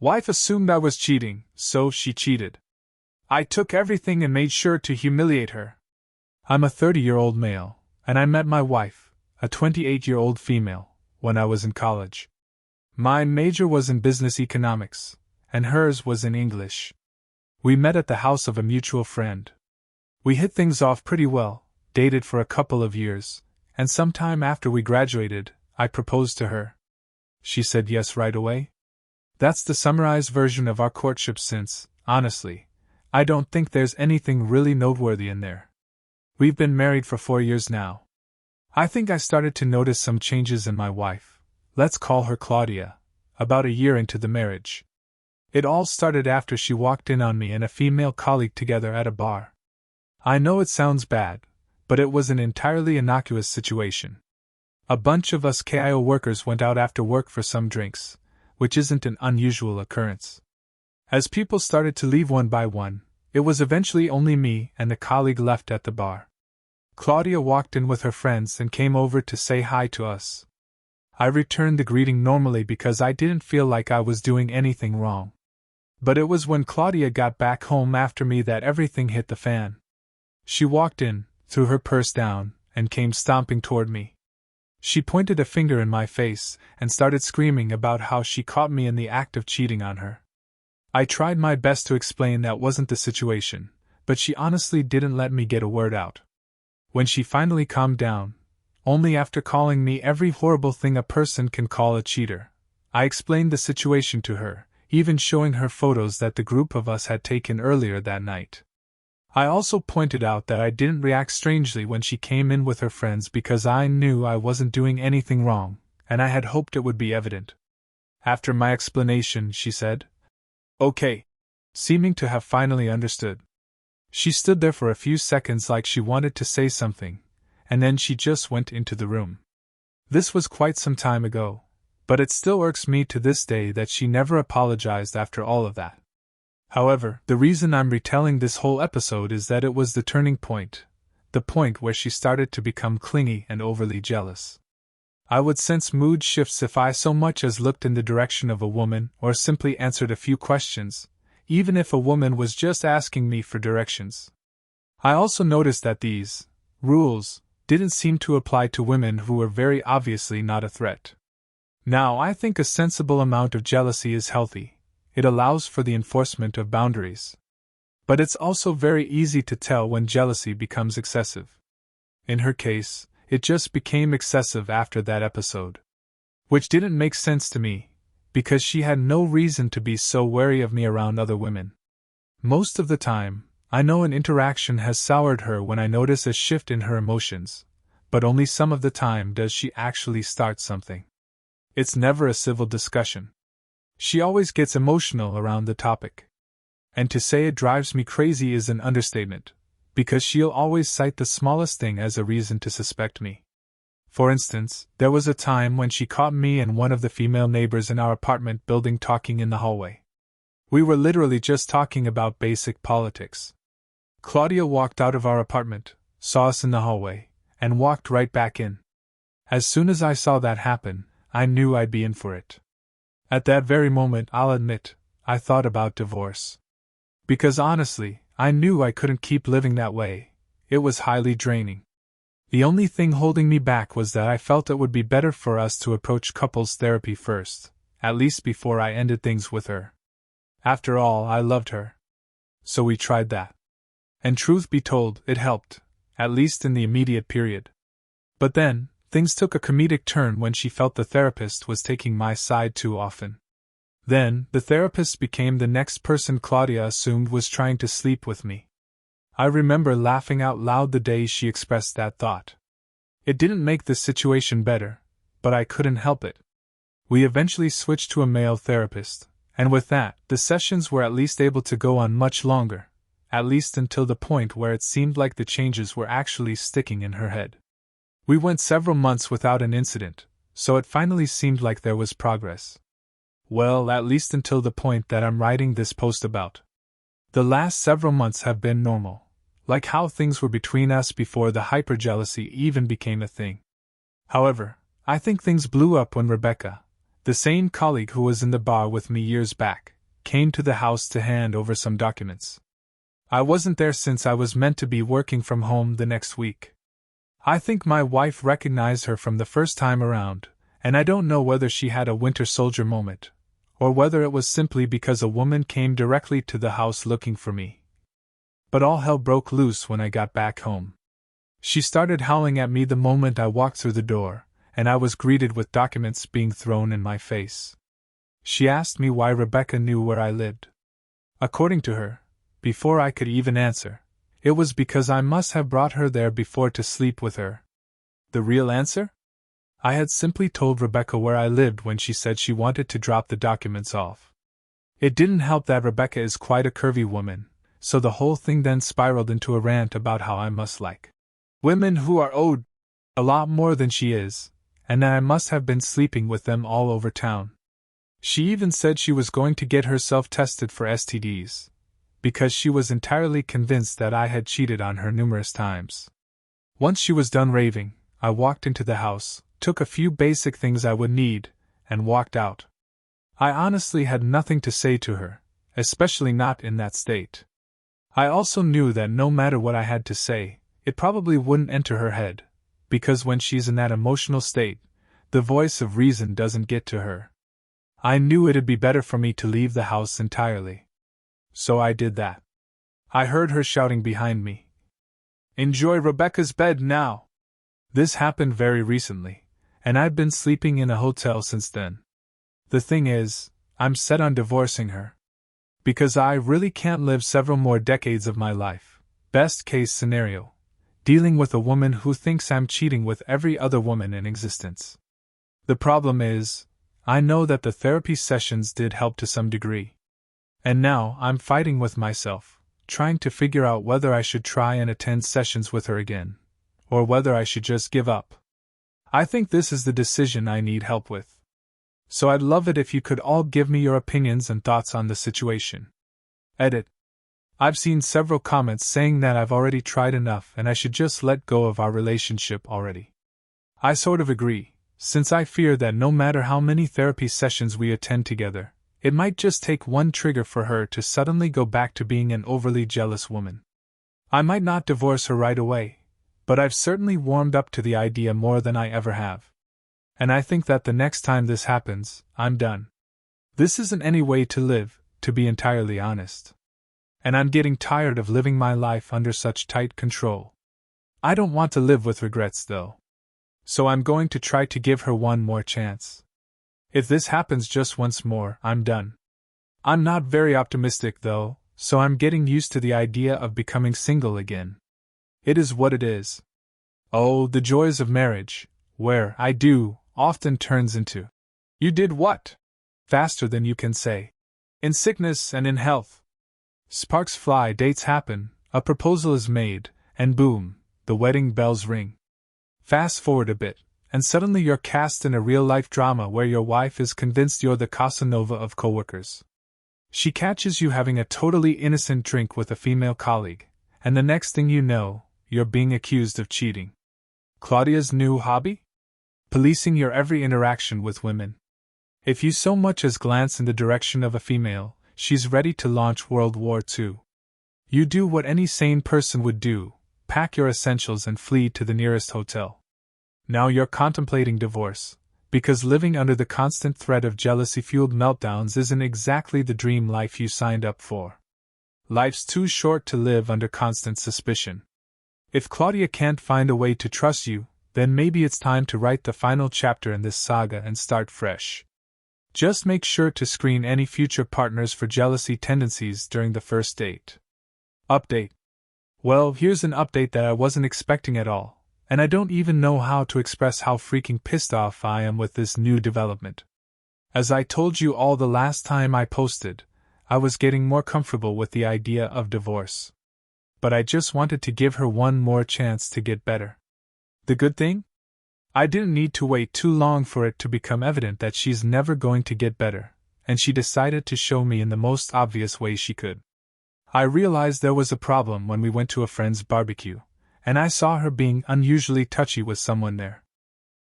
Wife assumed I was cheating, so she cheated. I took everything and made sure to humiliate her. I'm a 30-year-old male, and I met my wife, a 28-year-old female, when I was in college. My major was in business economics, and hers was in English. We met at the house of a mutual friend. We hit things off pretty well, dated for a couple of years, and sometime after we graduated, I proposed to her. She said yes right away. That's the summarized version of our courtship since, honestly, I don't think there's anything really noteworthy in there. We've been married for 4 years now. I think I started to notice some changes in my wife, let's call her Claudia, about a year into the marriage. It all started after she walked in on me and a female colleague together at a bar. I know it sounds bad, but it was an entirely innocuous situation. A bunch of us KIO workers went out after work for some drinks, which isn't an unusual occurrence. As people started to leave one by one, it was eventually only me and the colleague left at the bar. Claudia walked in with her friends and came over to say hi to us. I returned the greeting normally because I didn't feel like I was doing anything wrong. But it was when Claudia got back home after me that everything hit the fan. She walked in, threw her purse down, and came stomping toward me. She pointed a finger in my face and started screaming about how she caught me in the act of cheating on her. I tried my best to explain that wasn't the situation, but she honestly didn't let me get a word out. When she finally calmed down, only after calling me every horrible thing a person can call a cheater, I explained the situation to her, even showing her photos that the group of us had taken earlier that night. I also pointed out that I didn't react strangely when she came in with her friends because I knew I wasn't doing anything wrong, and I had hoped it would be evident. After my explanation, she said, "Okay," seeming to have finally understood. She stood there for a few seconds like she wanted to say something, and then she just went into the room. This was quite some time ago, but it still irks me to this day that she never apologized after all of that. However, the reason I'm retelling this whole episode is that it was the turning point, the point where she started to become clingy and overly jealous. I would sense mood shifts if I so much as looked in the direction of a woman or simply answered a few questions, even if a woman was just asking me for directions. I also noticed that these rules didn't seem to apply to women who were very obviously not a threat. Now, I think a sensible amount of jealousy is healthy. It allows for the enforcement of boundaries. But it's also very easy to tell when jealousy becomes excessive. In her case, it just became excessive after that episode. Which didn't make sense to me, because she had no reason to be so wary of me around other women. Most of the time, I know an interaction has soured her when I notice a shift in her emotions, but only some of the time does she actually start something. It's never a civil discussion. She always gets emotional around the topic. And to say it drives me crazy is an understatement, because she'll always cite the smallest thing as a reason to suspect me. For instance, there was a time when she caught me and one of the female neighbors in our apartment building talking in the hallway. We were literally just talking about basic politics. Claudia walked out of our apartment, saw us in the hallway, and walked right back in. As soon as I saw that happen, I knew I'd be in for it. At that very moment, I'll admit, I thought about divorce. Because honestly, I knew I couldn't keep living that way. It was highly draining. The only thing holding me back was that I felt it would be better for us to approach couples therapy first, at least before I ended things with her. After all, I loved her. So we tried that. And truth be told, it helped, at least in the immediate period. But then, things took a comedic turn when she felt the therapist was taking my side too often. Then, the therapist became the next person Claudia assumed was trying to sleep with me. I remember laughing out loud the day she expressed that thought. It didn't make the situation better, but I couldn't help it. We eventually switched to a male therapist, and with that, the sessions were at least able to go on much longer, at least until the point where it seemed like the changes were actually sticking in her head. We went several months without an incident, so it finally seemed like there was progress. Well, at least until the point that I'm writing this post about. The last several months have been normal, like how things were between us before the hyperjealousy even became a thing. However, I think things blew up when Rebecca, The same colleague who was in the bar with me years back came to the house to hand over some documents. I wasn't there since I was meant to be working from home the next week. I think my wife recognized her from the first time around, and I don't know whether she had a Winter Soldier moment, or whether it was simply because a woman came directly to the house looking for me. But all hell broke loose when I got back home. She started howling at me the moment I walked through the door, and I was greeted with documents being thrown in my face. She asked me why Rebecca knew where I lived. According to her, before I could even answer, it was because I must have brought her there before to sleep with her. The real answer? I had simply told Rebecca where I lived when she said she wanted to drop the documents off. It didn't help that Rebecca is quite a curvy woman, so the whole thing then spiraled into a rant about how I must like women who are owed a lot more than she is, and that I must have been sleeping with them all over town. She even said she was going to get herself tested for STDs, because she was entirely convinced that I had cheated on her numerous times. Once she was done raving, I walked into the house, took a few basic things I would need, and walked out. I honestly had nothing to say to her, especially not in that state. I also knew that no matter what I had to say, it probably wouldn't enter her head, because when she's in that emotional state, the voice of reason doesn't get to her. I knew it'd be better for me to leave the house entirely. So I did that. I heard her shouting behind me, "Enjoy Rebecca's bed now!" This happened very recently, and I've been sleeping in a hotel since then. The thing is, I'm set on divorcing her. Because I really can't live several more decades of my life, best case scenario, dealing with a woman who thinks I'm cheating with every other woman in existence. The problem is, I know that the therapy sessions did help to some degree. And now I'm fighting with myself, trying to figure out whether I should try and attend sessions with her again, or whether I should just give up. I think this is the decision I need help with. So I'd love it if you could all give me your opinions and thoughts on the situation. Edit. I've seen several comments saying that I've already tried enough and I should just let go of our relationship already. I sort of agree, since I fear that no matter how many therapy sessions we attend together, it might just take one trigger for her to suddenly go back to being an overly jealous woman. I might not divorce her right away, but I've certainly warmed up to the idea more than I ever have. And I think that the next time this happens, I'm done. This isn't any way to live, to be entirely honest. And I'm getting tired of living my life under such tight control. I don't want to live with regrets, though. So I'm going to try to give her one more chance. If this happens just once more, I'm done. I'm not very optimistic, though, so I'm getting used to the idea of becoming single again. It is what it is. Oh, the joys of marriage, where I do, often turns into, "You did what?" faster than you can say. In sickness and in health. Sparks fly, dates happen, a proposal is made, and boom, the wedding bells ring. Fast forward a bit, and suddenly you're cast in a real-life drama where your wife is convinced you're the Casanova of coworkers. She catches you having a totally innocent drink with a female colleague, and the next thing you know, you're being accused of cheating. Claudia's new hobby? Policing your every interaction with women. If you so much as glance in the direction of a female, she's ready to launch World War II. You do what any sane person would do, pack your essentials and flee to the nearest hotel. Now you're contemplating divorce, because living under the constant threat of jealousy-fueled meltdowns isn't exactly the dream life you signed up for. Life's too short to live under constant suspicion. If Claudia can't find a way to trust you, then maybe it's time to write the final chapter in this saga and start fresh. Just make sure to screen any future partners for jealousy tendencies during the first date. Update. Well, here's an update that I wasn't expecting at all, and I don't even know how to express how freaking pissed off I am with this new development. As I told you all the last time I posted, I was getting more comfortable with the idea of divorce. But I just wanted to give her one more chance to get better. The good thing? I didn't need to wait too long for it to become evident that she's never going to get better, and she decided to show me in the most obvious way she could. I realized there was a problem when we went to a friend's barbecue, and I saw her being unusually touchy with someone there.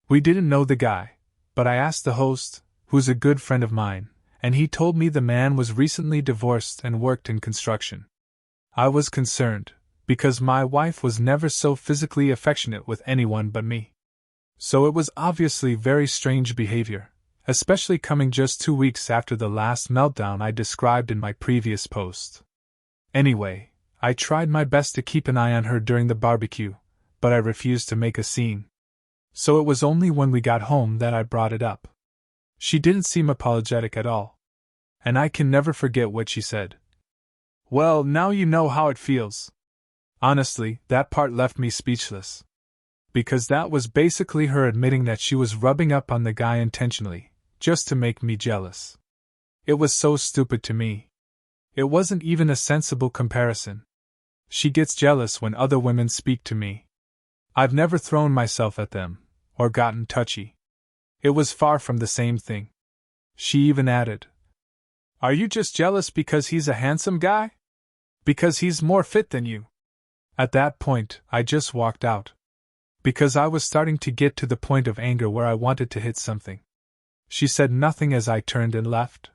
We didn't know the guy, but I asked the host, who's a good friend of mine, and he told me the man was recently divorced and worked in construction. I was concerned, because my wife was never so physically affectionate with anyone but me. So it was obviously very strange behavior, especially coming just 2 weeks after the last meltdown I described in my previous post. Anyway, I tried my best to keep an eye on her during the barbecue, but I refused to make a scene. So it was only when we got home that I brought it up. She didn't seem apologetic at all. And I can never forget what she said. "Well, now you know how it feels." Honestly, that part left me speechless. Because that was basically her admitting that she was rubbing up on the guy intentionally, just to make me jealous. It was so stupid to me. It wasn't even a sensible comparison. She gets jealous when other women speak to me. I've never thrown myself at them, or gotten touchy. It was far from the same thing. She even added, "Are you just jealous because he's a handsome guy? Because he's more fit than you?" At that point, I just walked out. Because I was starting to get to the point of anger where I wanted to hit something. She said nothing as I turned and left.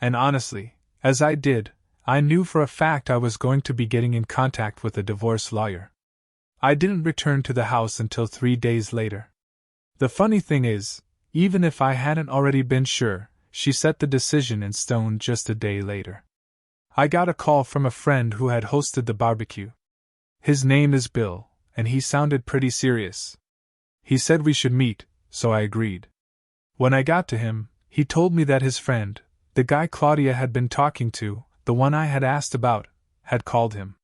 And honestly, as I did, I knew for a fact I was going to be getting in contact with a divorce lawyer. I didn't return to the house until 3 days later. The funny thing is, even if I hadn't already been sure, she set the decision in stone just a day later. I got a call from a friend who had hosted the barbecue. His name is Bill, and he sounded pretty serious. He said we should meet, so I agreed. When I got to him, he told me that his friend, the guy Claudia had been talking to, the one I had asked about, had called him.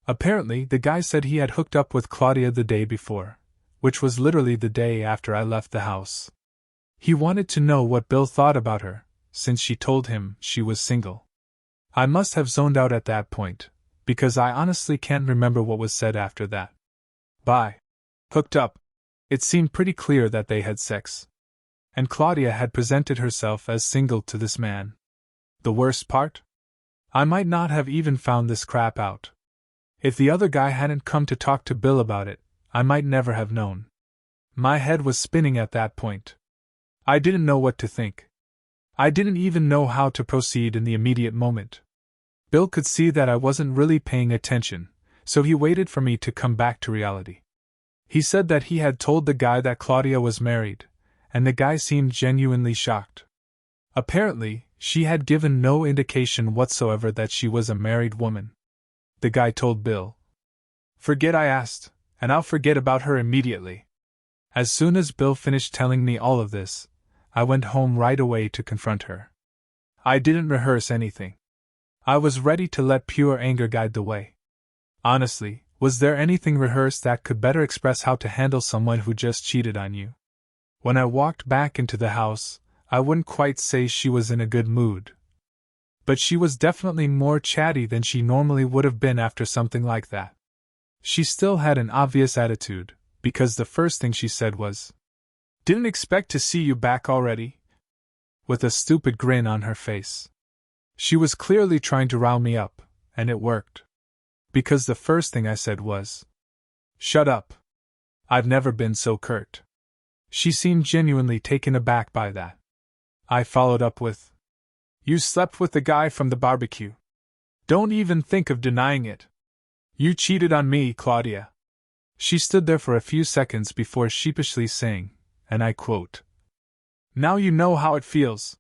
Apparently, the guy said he had hooked up with Claudia the day before, which was literally the day after I left the house. He wanted to know what Bill thought about her, since she told him she was single. I must have zoned out at that point, because I honestly can't remember what was said after that. By hooked up, it seemed pretty clear that they had sex. And Claudia had presented herself as single to this man. The worst part? I might not have even found this crap out. If the other guy hadn't come to talk to Bill about it, I might never have known. My head was spinning at that point. I didn't know what to think. I didn't even know how to proceed in the immediate moment. Bill could see that I wasn't really paying attention, so he waited for me to come back to reality. He said that he had told the guy that Claudia was married, and the guy seemed genuinely shocked. Apparently, she had given no indication whatsoever that she was a married woman. The guy told Bill, "Forget I asked, and I'll forget about her immediately." As soon as Bill finished telling me all of this, I went home right away to confront her. I didn't rehearse anything. I was ready to let pure anger guide the way. Honestly, was there anything rehearsed that could better express how to handle someone who just cheated on you? When I walked back into the house, I wouldn't quite say she was in a good mood. But she was definitely more chatty than she normally would have been after something like that. She still had an obvious attitude, because the first thing she said was, "Didn't expect to see you back already," with a stupid grin on her face. She was clearly trying to rile me up, and it worked. Because the first thing I said was, "Shut up. I've never been so curt." She seemed genuinely taken aback by that. I followed up with, "You slept with the guy from the barbecue. Don't even think of denying it. You cheated on me, Claudia." She stood there for a few seconds before sheepishly saying, and I quote, "Now you know how it feels."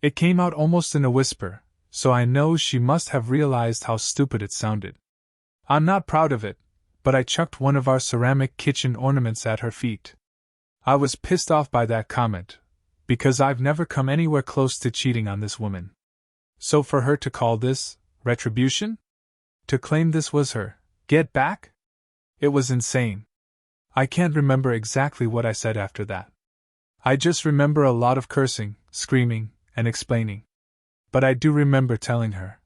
It came out almost in a whisper, so I know she must have realized how stupid it sounded. I'm not proud of it, but I chucked one of our ceramic kitchen ornaments at her feet. I was pissed off by that comment, because I've never come anywhere close to cheating on this woman. So for her to call this retribution? To claim this was her get back? It was insane. I can't remember exactly what I said after that. I just remember a lot of cursing, screaming, and explaining. But I do remember telling her.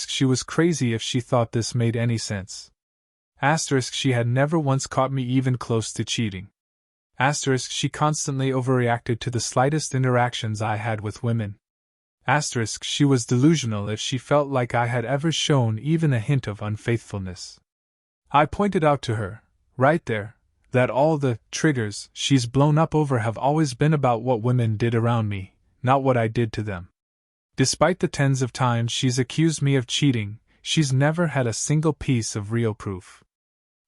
She was crazy if she thought this made any sense. She had never once caught me even close to cheating. She constantly overreacted to the slightest interactions I had with women. She was delusional if she felt like I had ever shown even a hint of unfaithfulness. I pointed out to her, right there, That all the triggers she's blown up over have always been about what women did around me, not what I did to them. Despite the tens of times she's accused me of cheating, she's never had a single piece of real proof.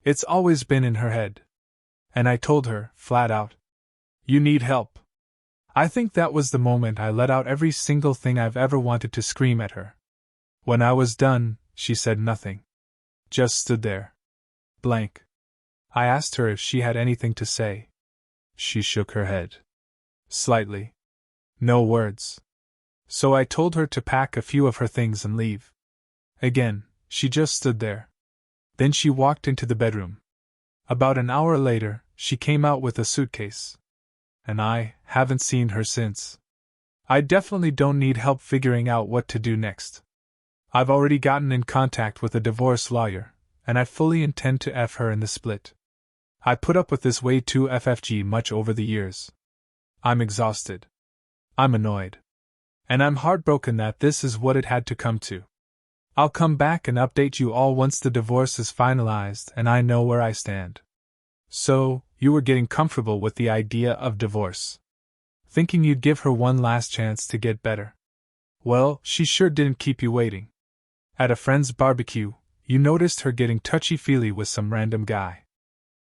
It's always been in her head. And I told her, flat out, "You need help." I think that was the moment I let out every single thing I've ever wanted to scream at her. When I was done, she said nothing. Just stood there. Blank. I asked her if she had anything to say. She shook her head. Slightly. No words. So I told her to pack a few of her things and leave. Again, she just stood there. Then she walked into the bedroom. About an hour later, she came out with a suitcase. And I haven't seen her since. I definitely don't need help figuring out what to do next. I've already gotten in contact with a divorce lawyer, and I fully intend to F her in the split. I put up with this way too FFG much over the years. I'm exhausted. I'm annoyed. And I'm heartbroken that this is what it had to come to. I'll come back and update you all once the divorce is finalized and I know where I stand. So, you were getting comfortable with the idea of divorce. Thinking you'd give her one last chance to get better. Well, she sure didn't keep you waiting. At a friend's barbecue, you noticed her getting touchy-feely with some random guy.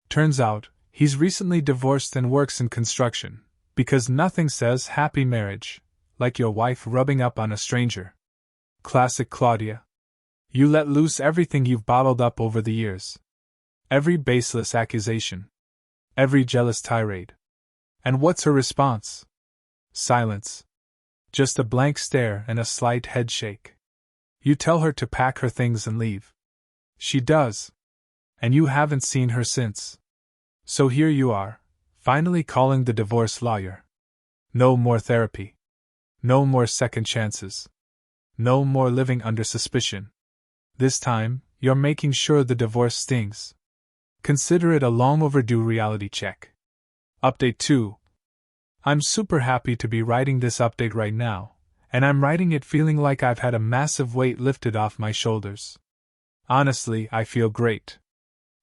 Turns out, he's recently divorced and works in construction, because nothing says happy marriage like your wife rubbing up on a stranger. Classic Claudia. You let loose everything you've bottled up over the years. Every baseless accusation. Every jealous tirade. And what's her response? Silence. Just a blank stare and a slight head shake. You tell her to pack her things and leave. She does. And you haven't seen her since. So here you are, finally calling the divorce lawyer. No more therapy. No more second chances. No more living under suspicion. This time, you're making sure the divorce stings. Consider it a long overdue reality check. Update 2. I'm super happy to be writing this update right now, and I'm writing it feeling like I've had a massive weight lifted off my shoulders. Honestly, I feel great.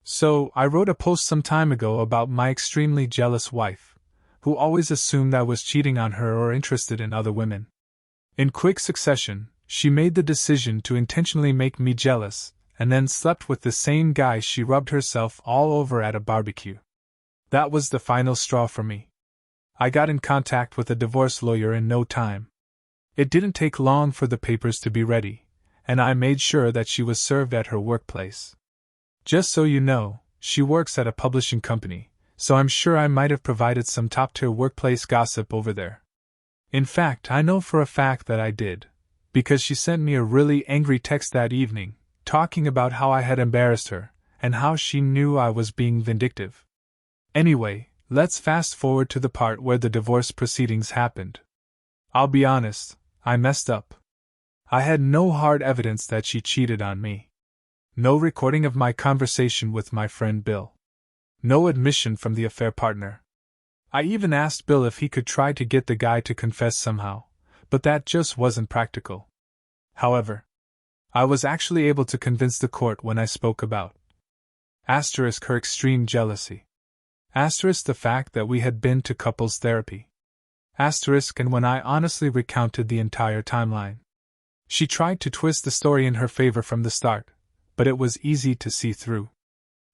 So, I wrote a post some time ago about my extremely jealous wife, who always assumed I was cheating on her or interested in other women. In quick succession, she made the decision to intentionally make me jealous, and then slept with the same guy she rubbed herself all over at a barbecue. That was the final straw for me. I got in contact with a divorce lawyer in no time. It didn't take long for the papers to be ready, and I made sure that she was served at her workplace. Just so you know, she works at a publishing company, so I'm sure I might have provided some top-tier workplace gossip over there. In fact, I know for a fact that I did, because she sent me a really angry text that evening, talking about how I had embarrassed her, and how she knew I was being vindictive. Anyway, let's fast forward to the part where the divorce proceedings happened. I'll be honest, I messed up. I had no hard evidence that she cheated on me. No recording of my conversation with my friend Bill. No admission from the affair partner. I even asked Bill if he could try to get the guy to confess somehow, but that just wasn't practical. However, I was actually able to convince the court when I spoke about * her extreme jealousy. * the fact that we had been to couples therapy. * and when I honestly recounted the entire timeline. She tried to twist the story in her favor from the start, but it was easy to see through.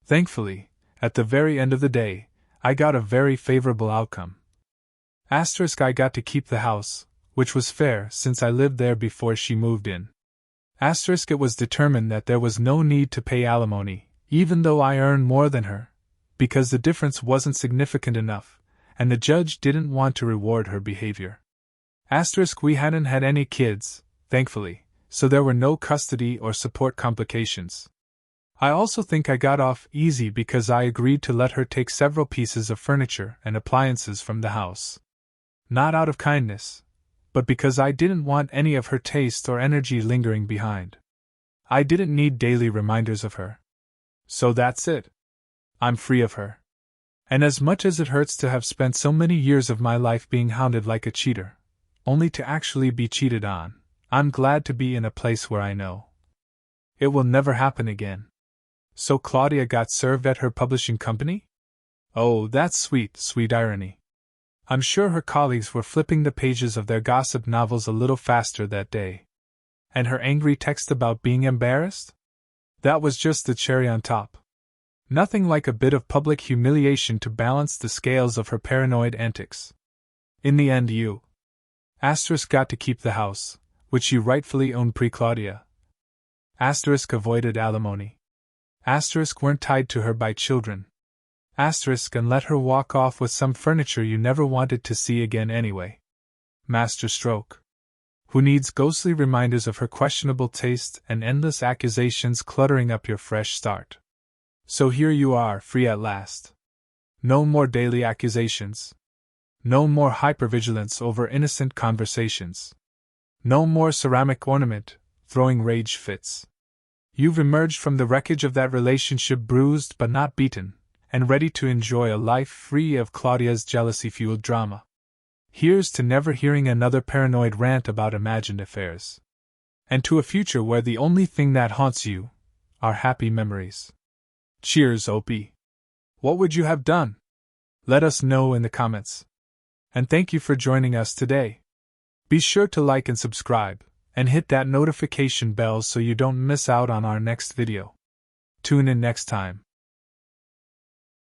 Thankfully, at the very end of the day, I got a very favorable outcome. * I got to keep the house, which was fair since I lived there before she moved in. * It was determined that there was no need to pay alimony, even though I earned more than her, because the difference wasn't significant enough, and the judge didn't want to reward her behavior. * We hadn't had any kids, thankfully, so there were no custody or support complications. I also think I got off easy because I agreed to let her take several pieces of furniture and appliances from the house. Not out of kindness, but because I didn't want any of her taste or energy lingering behind. I didn't need daily reminders of her. So that's it. I'm free of her. And as much as it hurts to have spent so many years of my life being hounded like a cheater, only to actually be cheated on, I'm glad to be in a place where I know it will never happen again. So Claudia got served at her publishing company? Oh, that's sweet, sweet irony. I'm sure her colleagues were flipping the pages of their gossip novels a little faster that day. And her angry text about being embarrassed? That was just the cherry on top. Nothing like a bit of public humiliation to balance the scales of her paranoid antics. In the end, you got to keep the house, which you rightfully owned pre-Claudia. Avoided alimony. Weren't tied to her by children. And let her walk off with some furniture you never wanted to see again anyway. Masterstroke. Who needs ghostly reminders of her questionable taste and endless accusations cluttering up your fresh start? So here you are, free at last. No more daily accusations. No more hypervigilance over innocent conversations. No more ceramic ornament, throwing rage fits. You've emerged from the wreckage of that relationship bruised but not beaten, and ready to enjoy a life free of Claudia's jealousy-fueled drama. Here's to never hearing another paranoid rant about imagined affairs. And to a future where the only thing that haunts you are happy memories. Cheers, OP. What would you have done? Let us know in the comments. And thank you for joining us today. Be sure to like and subscribe, and hit that notification bell so you don't miss out on our next video. Tune in next time.